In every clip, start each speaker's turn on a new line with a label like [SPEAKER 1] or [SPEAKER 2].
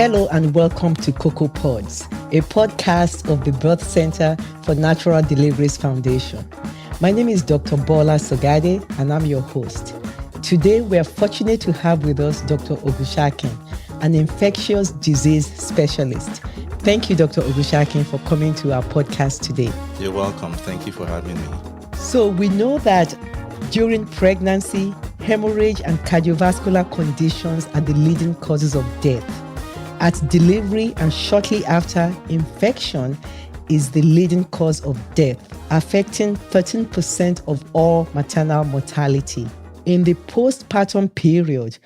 [SPEAKER 1] Hello and welcome to Cocoa Pods, a podcast of the Birth Center for Natural Deliveries Foundation. My name is Dr. Bola Sogade and I'm your host. Today we are fortunate to have with us Dr. Ogunsakin, an infectious disease specialist. Thank you, Dr. Ogunsakin, for coming to our podcast today.
[SPEAKER 2] You're welcome. Thank you for having me.
[SPEAKER 1] So we know that during pregnancy, hemorrhage and cardiovascular conditions are the leading causes of death. At delivery and shortly after, infection is the leading cause of death, affecting 13% of all maternal mortality. In the postpartum period,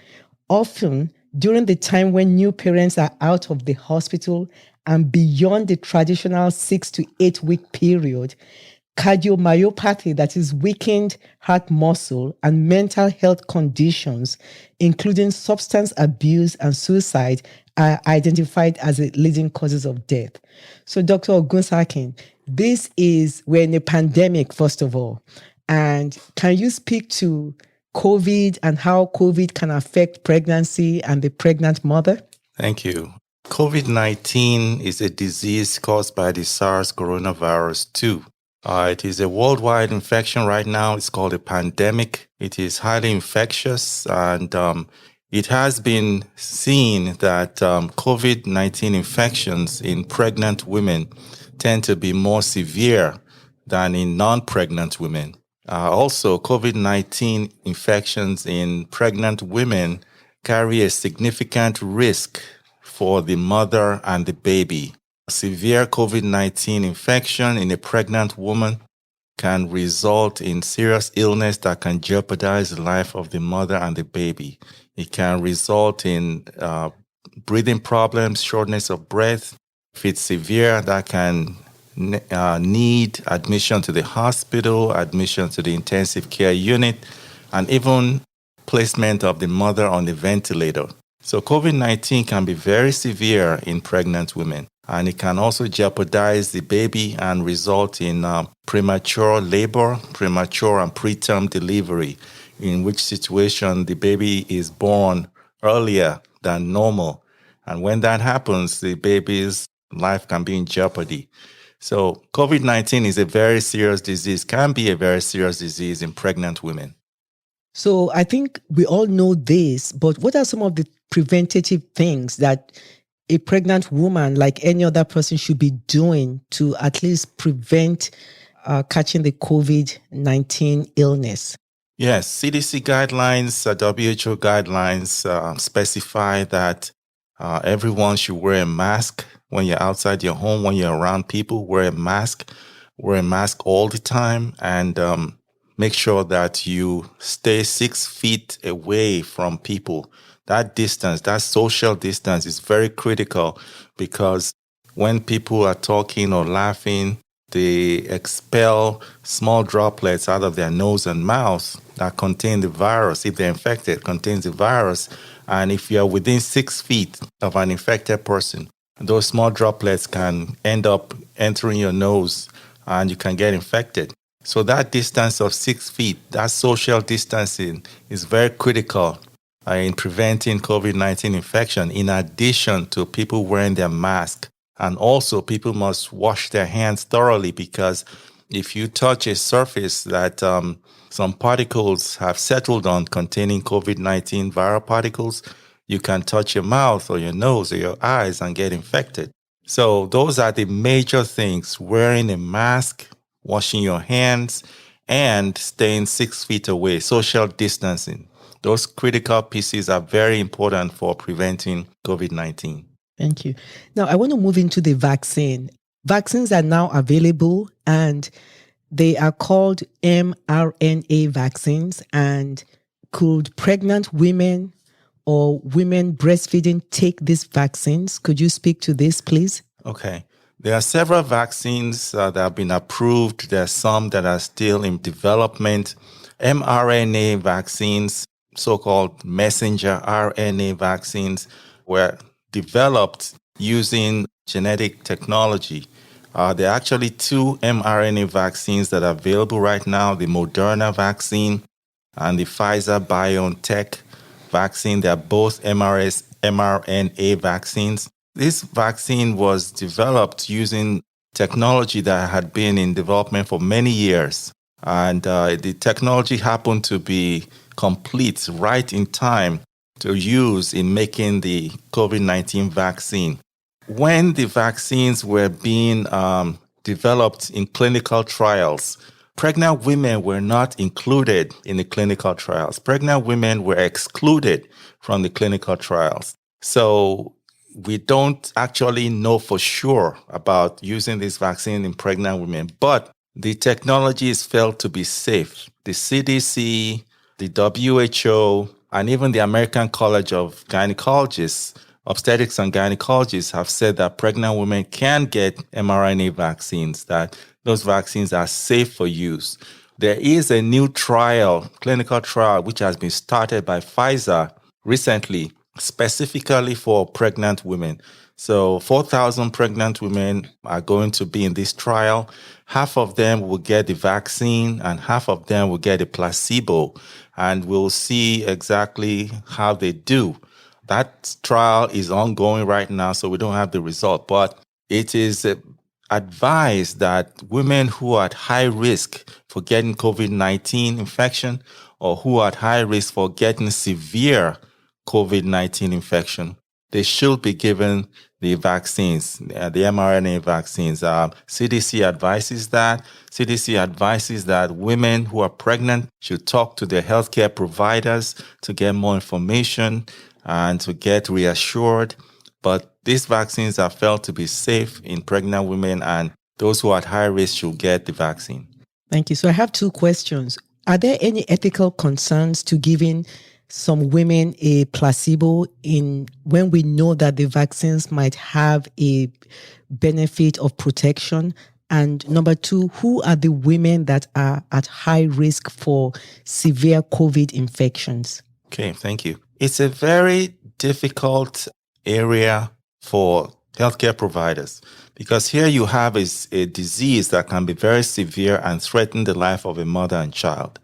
[SPEAKER 1] often during the time when new parents are out of the hospital and beyond the traditional 6 to 8 week period, cardiomyopathy, that is weakened heart muscle, and mental health conditions, including substance abuse and suicide, are identified as the leading causes of death. So, Dr. Ogunsakin, we're in a pandemic, first of all. And can you speak to COVID and how COVID can affect pregnancy and the pregnant mother?
[SPEAKER 2] Thank you. COVID-19 is a disease caused by the SARS coronavirus 2. It is a worldwide infection right now. It's called a pandemic. It is highly infectious, and it has been seen that COVID-19 infections in pregnant women tend to be more severe than in non-pregnant women. Also, COVID-19 infections in pregnant women carry a significant risk for the mother and the baby. Severe COVID-19 infection in a pregnant woman can result in serious illness that can jeopardize the life of the mother and the baby. It can result in breathing problems, shortness of breath. If it's severe, that can need admission to the hospital, admission to the intensive care unit, and even placement of the mother on the ventilator. So COVID-19 can be very severe in pregnant women, and it can also jeopardize the baby and result in premature labor, premature and preterm delivery, in which situation the baby is born earlier than normal. And when that happens, the baby's life can be in jeopardy. So COVID-19 is a very serious disease, can be a very serious disease in pregnant women.
[SPEAKER 1] So I think we all know this, but what are some of the preventative things that a pregnant woman, like any other person, should be doing to at least prevent catching the COVID-19 illness?
[SPEAKER 2] Yes, CDC guidelines, WHO guidelines specify that everyone should wear a mask when you're outside your home, when you're around people. Wear a mask all the time, and make sure that you stay 6 feet away from people. That distance, that social distance is very critical, because when people are talking or laughing, they expel small droplets out of their nose and mouth that contain the virus. If they're infected, it contains the virus. And if you're within 6 feet of an infected person, those small droplets can end up entering your nose and you can get infected. So that distance of 6 feet, that social distancing, is very critical in preventing COVID-19 infection, in addition to people wearing their mask. And also, people must wash their hands thoroughly, because if you touch a surface that some particles have settled on containing COVID-19 viral particles, you can touch your mouth or your nose or your eyes and get infected. So those are the major things: wearing a mask, washing your hands, and staying 6 feet away, social distancing. Those critical pieces are very important for preventing COVID-19.
[SPEAKER 1] Thank you. Now, I want to move into the vaccine. Vaccines are now available, and they are called mRNA vaccines. And could pregnant women or women breastfeeding take these vaccines? Could you speak to this, please?
[SPEAKER 2] Okay. There are several vaccines that have been approved. There are some that are still in development. mRNA vaccines, so-called messenger RNA vaccines, were developed using genetic technology. There are actually 2 mRNA vaccines that are available right now: the Moderna vaccine and the Pfizer-BioNTech vaccine. They are both mRNA vaccines. This vaccine was developed using technology that had been in development for many years. And the technology happened to be complete right in time to use in making the COVID-19 vaccine. When the vaccines were being developed in clinical trials, pregnant women were not included in the clinical trials. Pregnant women were excluded from the clinical trials. So we don't actually know for sure about using this vaccine in pregnant women, but the technology is felt to be safe. The CDC, the WHO, and even the American College of Gynecologists, obstetrics and gynecologists have said that pregnant women can get mRNA vaccines, that those vaccines are safe for use. There is a new trial, clinical trial, which has been started by Pfizer recently, specifically for pregnant women. So 4,000 pregnant women are going to be in this trial. Half of them will get the vaccine and half of them will get a placebo. And we'll see exactly how they do. That trial is ongoing right now, so we don't have the result. But it is advised that women who are at high risk for getting COVID-19 infection or who are at high risk for getting severe COVID-19 infection, they should be given the vaccines, the mRNA vaccines. CDC advises that. CDC advises that women who are pregnant should talk to their healthcare providers to get more information and to get reassured. But these vaccines are felt to be safe in pregnant women, and those who are at high risk should get the vaccine.
[SPEAKER 1] Thank you. So I have two questions. Are there any ethical concerns to giving some women a placebo when we know that the vaccines might have a benefit of protection? And number two, who are the women that are at high risk for severe COVID infections?
[SPEAKER 2] Okay, thank you. It's a very difficult area for healthcare providers because here you have a disease that can be very severe and threaten the life of a mother and child.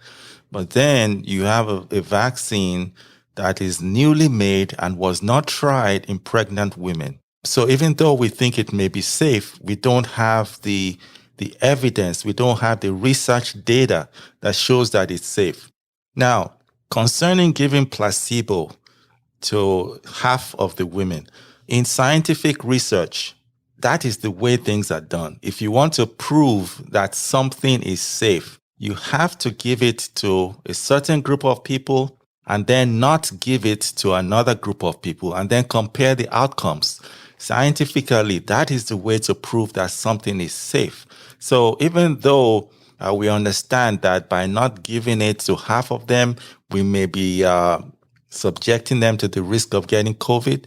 [SPEAKER 2] But then you have a vaccine that is newly made and was not tried in pregnant women. So even though we think it may be safe, we don't have the evidence, we don't have the research data that shows that it's safe. Now, concerning giving placebo to half of the women, in scientific research, that is the way things are done. If you want to prove that something is safe, you have to give it to a certain group of people and then not give it to another group of people and then compare the outcomes. Scientifically, that is the way to prove that something is safe. So even though we understand that by not giving it to half of them, we may be subjecting them to the risk of getting COVID,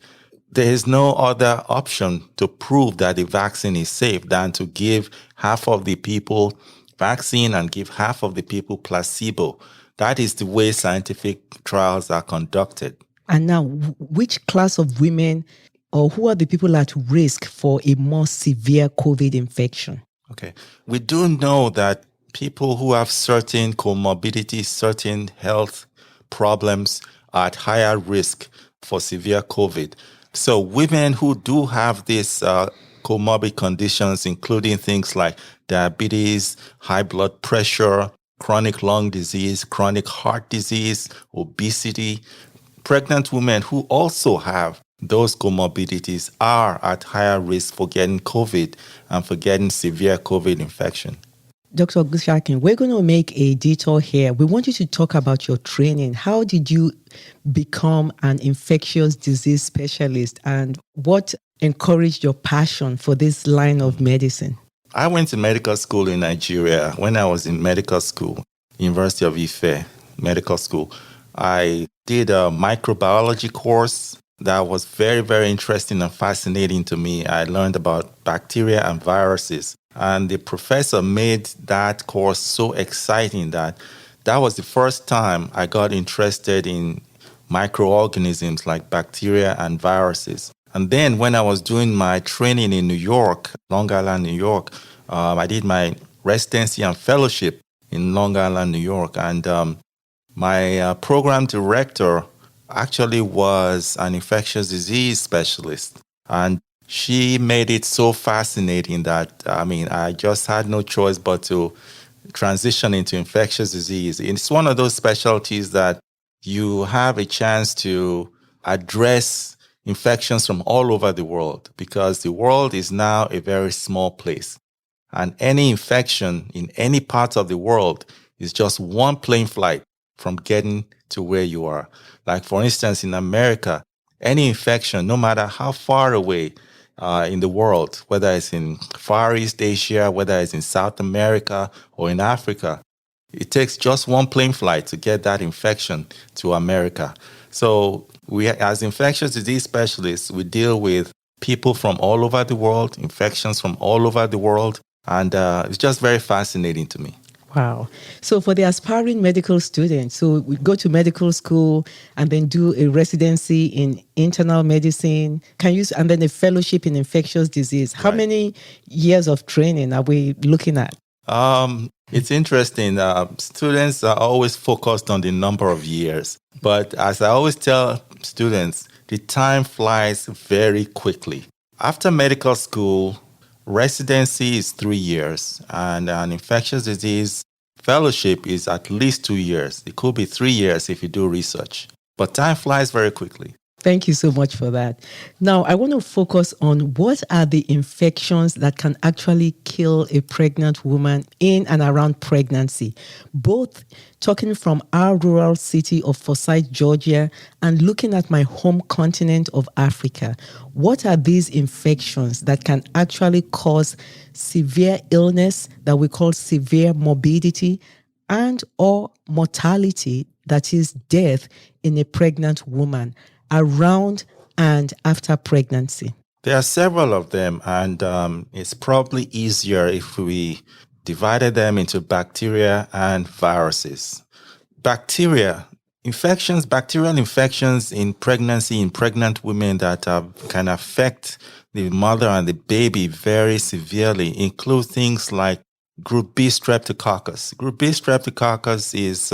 [SPEAKER 2] there is no other option to prove that the vaccine is safe than to give half of the people vaccine and give half of the people placebo. That is the way scientific trials are conducted.
[SPEAKER 1] And now, which class of women or who are the people at risk for a more severe COVID infection?
[SPEAKER 2] Okay. We do know that people who have certain comorbidities, certain health problems are at higher risk for severe COVID. So women who do have these comorbid conditions, including things like diabetes, high blood pressure, chronic lung disease, chronic heart disease, obesity, pregnant women who also have those comorbidities are at higher risk for getting COVID and for getting severe COVID infection.
[SPEAKER 1] Dr. Ogunsakin, we're going to make a detour here. We want you to talk about your training. How did you become an infectious disease specialist and what encouraged your passion for this line of medicine?
[SPEAKER 2] I went to medical school in Nigeria. When I was in medical school, University of Ife Medical School, I did a microbiology course that was very, very interesting and fascinating to me. I learned about bacteria and viruses. And the professor made that course so exciting that was the first time I got interested in microorganisms like bacteria and viruses. And then when I was doing my training in New York, Long Island, New York, I did my residency and fellowship in Long Island, New York. And my program director actually was an infectious disease specialist. And she made it so fascinating that, I just had no choice but to transition into infectious disease. It's one of those specialties that you have a chance to address infections from all over the world, because the world is now a very small place. And any infection in any part of the world is just one plane flight from getting to where you are. Like, for instance, in America, any infection, no matter how far away in the world, whether it's in Far East Asia, whether it's in South America or in Africa, it takes just one plane flight to get that infection to America. So we, as infectious disease specialists, we deal with people from all over the world, infections from all over the world, and it's just very fascinating to me.
[SPEAKER 1] Wow. So for the aspiring medical students, so we go to medical school and then do a residency in internal medicine, and then a fellowship in infectious disease. How many years of training are we looking at?
[SPEAKER 2] It's interesting. Students are always focused on the number of years. But as I always tell students, the time flies very quickly. After medical school, residency is 3 years, and an infectious disease fellowship is at least 2 years. It could be 3 years if you do research. But time flies very quickly.
[SPEAKER 1] Thank you so much for that. Now, I want to focus on what are the infections that can actually kill a pregnant woman in and around pregnancy, both talking from our rural city of Forsyth, Georgia, and looking at my home continent of Africa. What are these infections that can actually cause severe illness that we call severe morbidity and or mortality, that is death, in a pregnant woman around and after pregnancy?
[SPEAKER 2] There are several of them, and it's probably easier if we divided them into bacteria and viruses. Bacterial infections in pregnancy, in pregnant women that can affect the mother and the baby very severely include things like group B streptococcus. Group B streptococcus is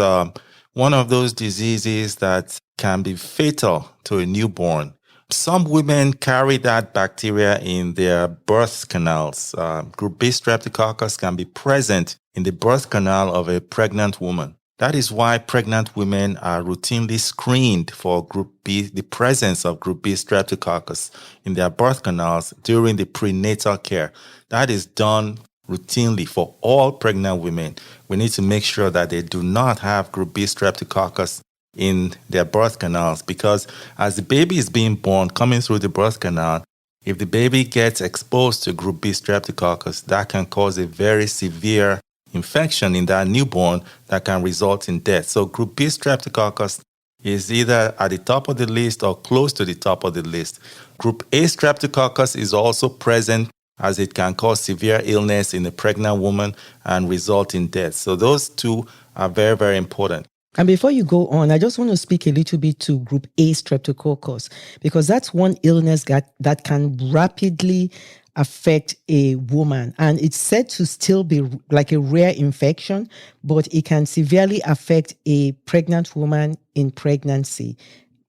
[SPEAKER 2] one of those diseases that can be fatal to a newborn. Some women carry that bacteria in their birth canals. Group B streptococcus can be present in the birth canal of a pregnant woman. That is why pregnant women are routinely screened for group B, the presence of group B streptococcus in their birth canals during the prenatal care. That is done routinely for all pregnant women. We need to make sure that they do not have group B streptococcus in their birth canals, because as the baby is being born, coming through the birth canal, if the baby gets exposed to group B streptococcus, that can cause a very severe infection in that newborn that can result in death. So group B streptococcus is either at the top of the list or close to the top of the list. Group A streptococcus is also present, as it can cause severe illness in a pregnant woman and result in death. So those two are very, very important.
[SPEAKER 1] And before you go on, I just want to speak a little bit to group A streptococcus, because that's one illness that can rapidly affect a woman. And it's said to still be like a rare infection, but it can severely affect a pregnant woman in pregnancy.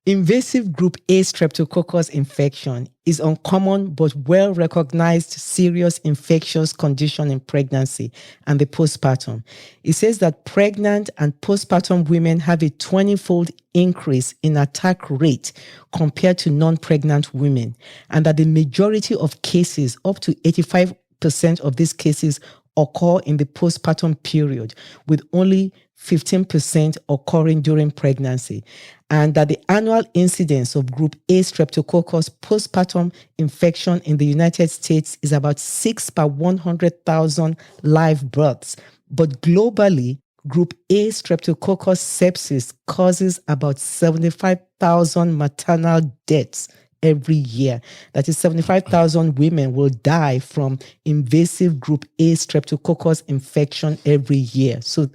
[SPEAKER 1] Invasive group A streptococcus infection is uncommon but well-recognized serious infectious condition in pregnancy and the postpartum. It says that pregnant and postpartum women have a 20-fold increase in attack rate compared to non-pregnant women, and that the majority of cases, up to 85% of these cases, occur in the postpartum period, with only 15% occurring during pregnancy, and that the annual incidence of group A streptococcus postpartum infection in the United States is about 6 per 100,000 live births. But globally, group A streptococcus sepsis causes about 75,000 maternal deaths every year. That is, 75,000 women will die from invasive group A streptococcus infection every year. So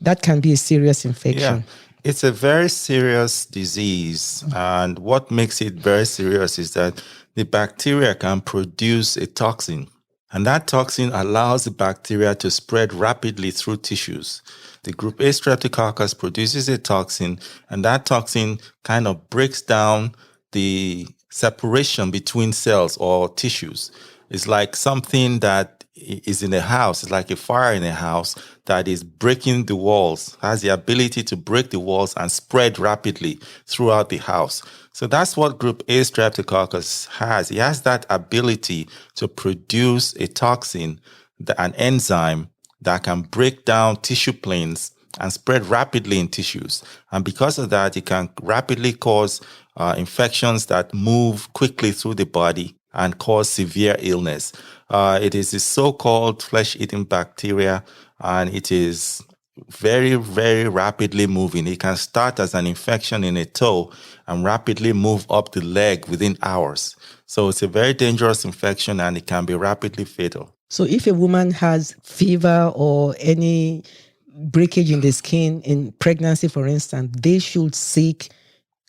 [SPEAKER 1] that can be a serious infection.
[SPEAKER 2] Yeah, it's a very serious disease. And what makes it very serious is that the bacteria can produce a toxin. And that toxin allows the bacteria to spread rapidly through tissues. The group A streptococcus produces a toxin, and that toxin kind of breaks down the separation between cells or tissues. It's like something that is in a house. It's like a fire in a house that is breaking the walls, has the ability to break the walls and spread rapidly throughout the house. So that's what group A streptococcus has. It has that ability to produce a toxin, an enzyme that can break down tissue planes and spread rapidly in tissues. And because of that, it can rapidly cause infections that move quickly through the body and cause severe illness. It is a so-called flesh-eating bacteria, and it is very, very rapidly moving. It can start as an infection in a toe and rapidly move up the leg within hours. So it's a very dangerous infection, and it can be rapidly fatal.
[SPEAKER 1] So if a woman has fever or any breakage in the skin in pregnancy, for instance, they should seek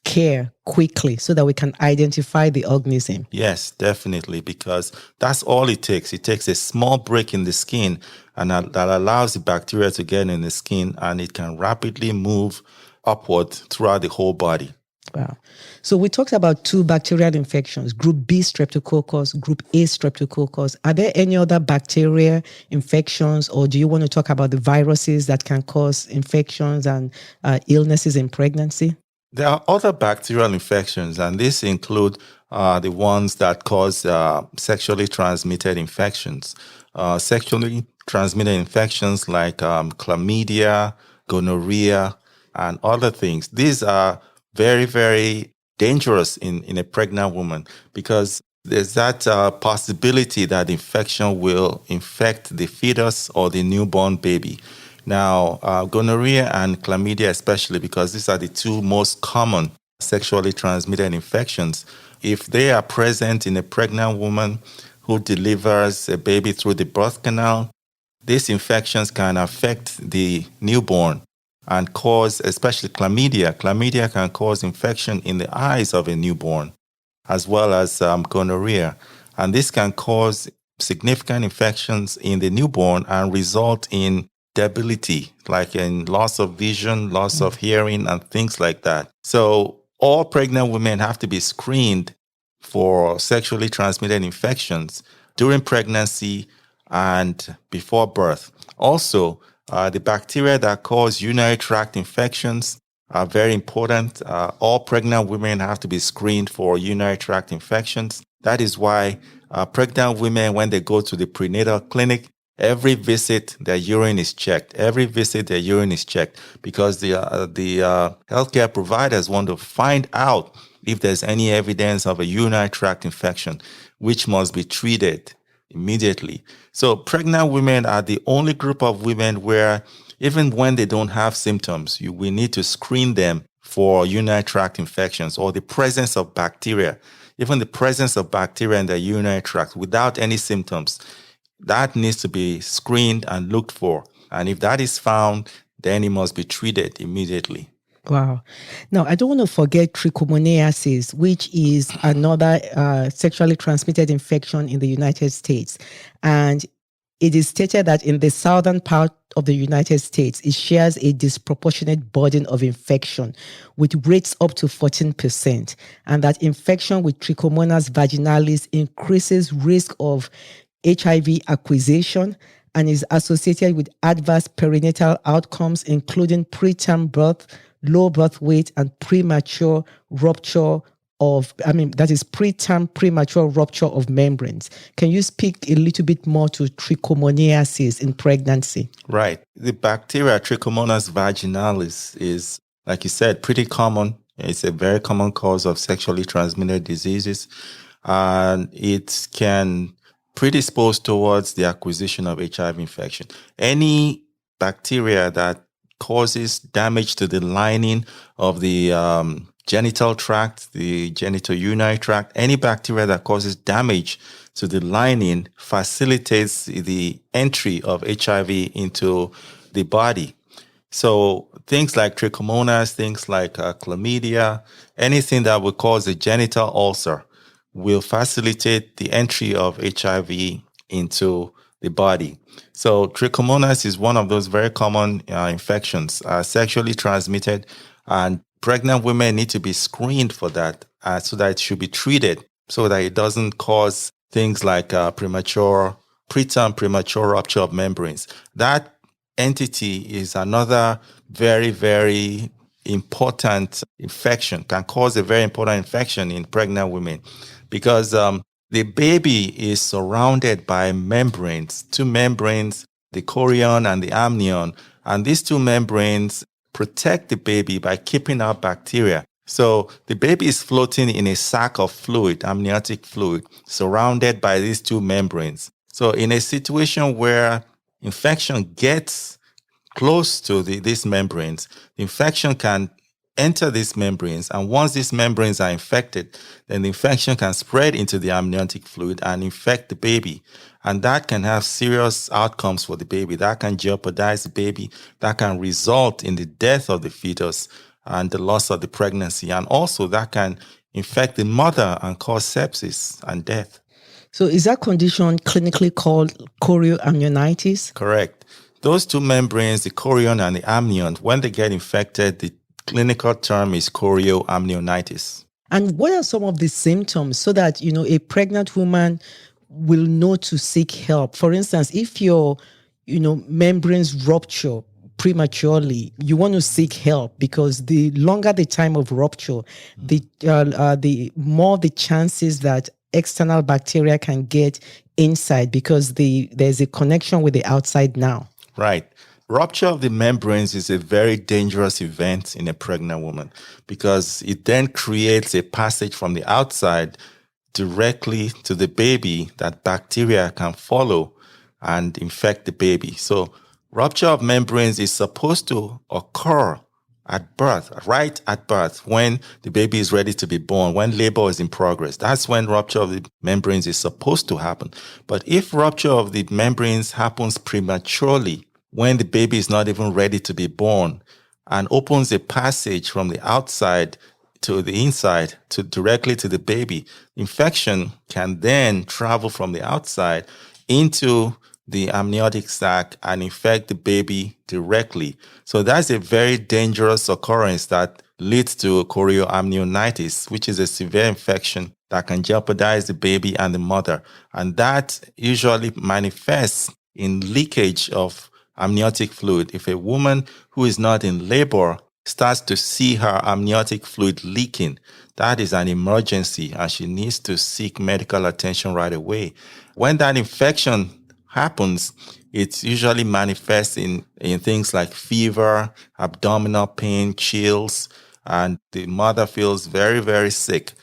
[SPEAKER 1] care quickly so that we can identify the organism.
[SPEAKER 2] Yes, definitely, because that's all it takes. It takes a small break in the skin, and that allows the bacteria to get in the skin, and it can rapidly move upward throughout the whole body.
[SPEAKER 1] Wow. So we talked about two bacterial infections, group B streptococcus, group A streptococcus. Are there any other bacteria infections, or do you want to talk about the viruses that can cause infections and illnesses in pregnancy?
[SPEAKER 2] There are other bacterial infections, and these include the ones that cause sexually transmitted infections. Sexually transmitted infections like chlamydia, gonorrhea, and other things. These are very, very dangerous in a pregnant woman because there's that possibility that infection will infect the fetus or the newborn baby. Now, gonorrhea and chlamydia especially, because these are the two most common sexually transmitted infections, if they are present in a pregnant woman who delivers a baby through the birth canal, these infections can affect the newborn and cause, especially chlamydia. Chlamydia can cause infection in the eyes of a newborn, as well as gonorrhea. And this can cause significant infections in the newborn and result in debility, like in loss of vision, loss of hearing, and things like that. So all pregnant women have to be screened for sexually transmitted infections during pregnancy and before birth. Also, the bacteria that cause urinary tract infections are very important. All pregnant women have to be screened for urinary tract infections. That is why pregnant women, when they go to the prenatal clinic, every visit, their urine is checked. Every visit, their urine is checked because the healthcare providers want to find out if there's any evidence of a urinary tract infection, which must be treated immediately. So pregnant women are the only group of women where even when they don't have symptoms, we need to screen them for urinary tract infections or the presence of bacteria. Even the presence of bacteria in the urinary tract without any symptoms, that needs to be screened and looked for. And if that is found, then it must be treated immediately.
[SPEAKER 1] Wow. Now, I don't want to forget trichomoniasis, which is another sexually transmitted infection in the United States. And it is stated that in the southern part of the United States, it shares a disproportionate burden of infection with rates up to 14%. And that infection with Trichomonas vaginalis increases risk of HIV acquisition and is associated with adverse perinatal outcomes, including preterm birth, low birth weight, and premature rupture preterm premature rupture of membranes. Can you speak a little bit more to trichomoniasis in pregnancy?
[SPEAKER 2] Right. The bacteria Trichomonas vaginalis is, like you said, pretty common. It's a very common cause of sexually transmitted diseases, and it can predispose towards the acquisition of HIV infection. Any bacteria that causes damage to the lining of the genital tract, the genitourinary tract, any bacteria that causes damage to the lining facilitates the entry of HIV into the body. So things like trichomonas, things like chlamydia, anything that would cause a genital ulcer will facilitate the entry of HIV into the body. So trichomonas is one of those very common infections, sexually transmitted, and pregnant women need to be screened for that so that it should be treated so that it doesn't cause things like preterm premature rupture of membranes. That entity is another very, very important infection, can cause a very important infection in pregnant women because the baby is surrounded by membranes, two membranes, the chorion and the amnion. And these two membranes protect the baby by keeping out bacteria. So the baby is floating in a sac of fluid, amniotic fluid, surrounded by these two membranes. So in a situation where infection gets close to these membranes, the infection can enter these membranes. And once these membranes are infected, then the infection can spread into the amniotic fluid and infect the baby. And that can have serious outcomes for the baby. That can jeopardize the baby. That can result in the death of the fetus and the loss of the pregnancy. And also that can infect the mother and cause sepsis and death.
[SPEAKER 1] So is that condition clinically called chorioamnionitis?
[SPEAKER 2] Correct. Those two membranes, the chorion and the amnion, when they get infected, the clinical term is chorioamnionitis.
[SPEAKER 1] And what are some of the symptoms so that, a pregnant woman will know to seek help? For instance, if your, membranes rupture prematurely, you want to seek help because the longer the time of rupture, the more the chances that external bacteria can get inside because there's a connection with the outside now.
[SPEAKER 2] Right. Rupture of the membranes is a very dangerous event in a pregnant woman because it then creates a passage from the outside directly to the baby that bacteria can follow and infect the baby. So rupture of membranes is supposed to occur at birth, right at birth, when the baby is ready to be born, when labor is in progress. That's when rupture of the membranes is supposed to happen. But if rupture of the membranes happens prematurely, when the baby is not even ready to be born, and opens a passage from the outside to the inside, directly to the baby, infection can then travel from the outside into the amniotic sac and infect the baby directly. So that's a very dangerous occurrence that leads to chorioamnionitis, which is a severe infection that can jeopardize the baby and the mother. And that usually manifests in leakage of amniotic fluid. If a woman who is not in labor starts to see her amniotic fluid leaking, that is an emergency and she needs to seek medical attention right away. When that infection happens, it usually manifests in things like fever, abdominal pain, chills, and the mother feels very, very sick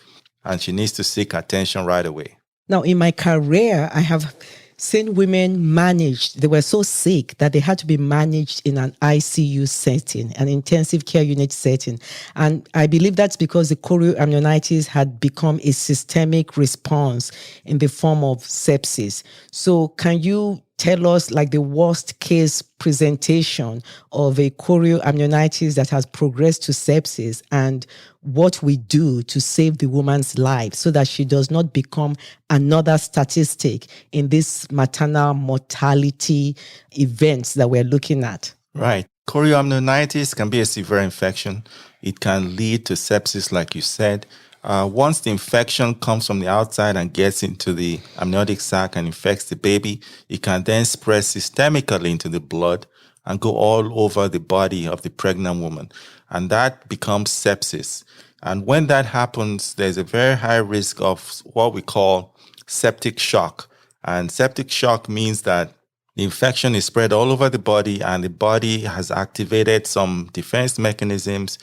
[SPEAKER 2] and she needs to seek attention right away.
[SPEAKER 1] Now, in my career, I have seen women managed. They were so sick that they had to be managed in an ICU setting, an intensive care unit setting. And I believe that's because the chorioamnionitis had become a systemic response in the form of sepsis. So can you tell us like the worst case presentation of a chorioamnionitis that has progressed to sepsis and what we do to save the woman's life so that she does not become another statistic in this maternal mortality events that we're looking at?
[SPEAKER 2] Right. Chorioamnionitis can be a severe infection. It can lead to sepsis, like you said. Once the infection comes from the outside and gets into the amniotic sac and infects the baby, it can then spread systemically into the blood and go all over the body of the pregnant woman. And that becomes sepsis. And when that happens, there's a very high risk of what we call septic shock. And septic shock means that the infection is spread all over the body and the body has activated some defense mechanisms,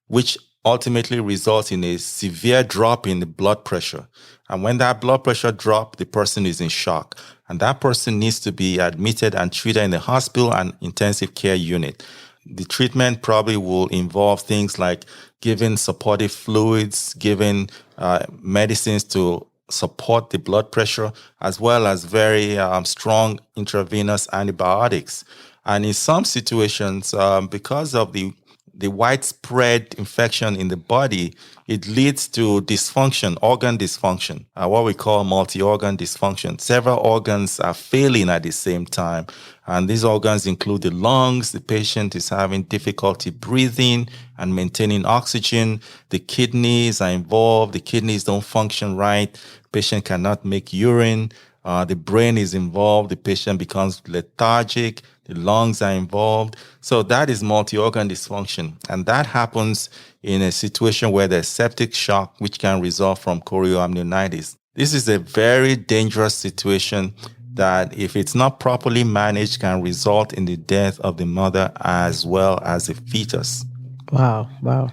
[SPEAKER 2] which ultimately results in a severe drop in the blood pressure. And when that blood pressure drops, the person is in shock. And that person needs to be admitted and treated in the hospital and intensive care unit. The treatment probably will involve things like giving supportive fluids, giving medicines to support the blood pressure, as well as very strong intravenous antibiotics. And in some situations, because of the the widespread infection in the body, it leads to dysfunction, organ dysfunction, what we call multi-organ dysfunction. Several organs are failing at the same time. And these organs include the lungs. The patient is having difficulty breathing and maintaining oxygen. The kidneys are involved. The kidneys don't function right. The patient cannot make urine. The brain is involved. The patient becomes lethargic. The lungs are involved. So that is multi-organ dysfunction. And that happens in a situation where there's septic shock, which can result from chorioamnionitis. This is a very dangerous situation that, if it's not properly managed, can result in the death of the mother as well as the fetus.
[SPEAKER 1] Wow.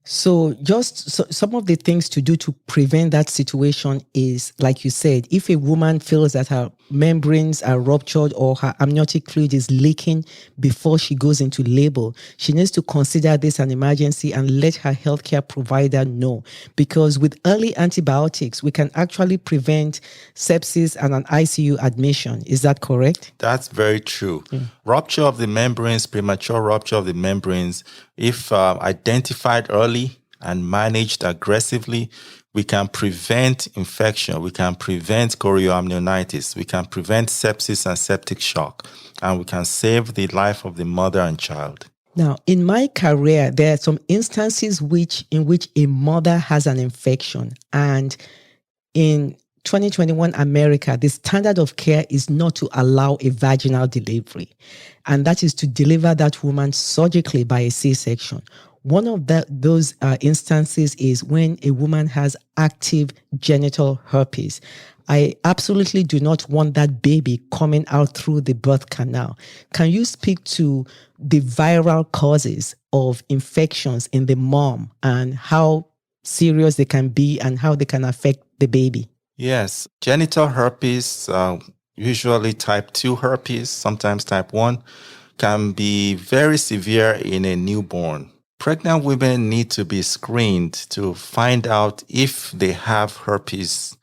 [SPEAKER 1] So some of the things to do to prevent that situation is, like you said, if a woman feels that her membranes are ruptured or her amniotic fluid is leaking before she goes into labor, she needs to consider this an emergency and let her healthcare provider know. Because with early antibiotics, we can actually prevent sepsis and an ICU admission. Is that correct?
[SPEAKER 2] That's very true. Yeah. Rupture of the membranes, premature rupture of the membranes, if identified early and managed aggressively, we can prevent infection, we can prevent chorioamnionitis, we can prevent sepsis and septic shock, and we can save the life of the mother and child.
[SPEAKER 1] Now, in my career, there are some instances in which a mother has an infection, and in 2021 America, the standard of care is not to allow a vaginal delivery, and that is to deliver that woman surgically by a C-section. One of those instances is when a woman has active genital herpes. I absolutely do not want that baby coming out through the birth canal. Can you speak to the viral causes of infections in the mom and how serious they can be and how they can affect the baby?
[SPEAKER 2] Yes, genital herpes, usually type 2 herpes, sometimes type 1, can be very severe in a newborn. Pregnant women need to be screened to find out if they have herpes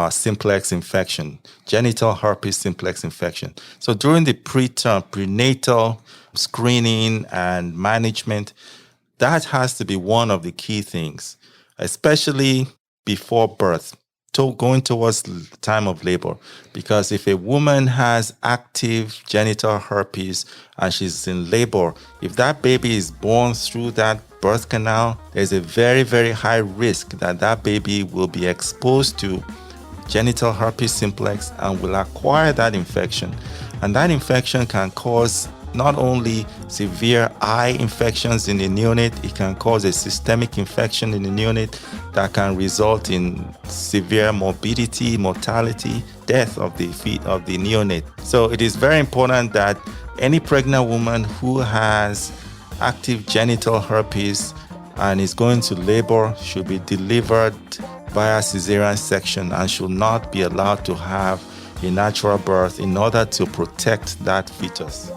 [SPEAKER 2] simplex infection, genital herpes simplex infection. So during the prenatal screening and management, that has to be one of the key things, especially before birth, going towards the time of labor. Because if a woman has active genital herpes and she's in labor, if that baby is born through that birth canal, there's a very, very high risk that that baby will be exposed to genital herpes simplex and will acquire that infection. And that infection can cause not only severe eye infections in the neonate, it can cause a systemic infection in the neonate that can result in severe morbidity, mortality, death of the neonate. So it is very important that any pregnant woman who has active genital herpes and is going to labor should be delivered via cesarean section and should not be allowed to have a natural birth in order to protect that fetus.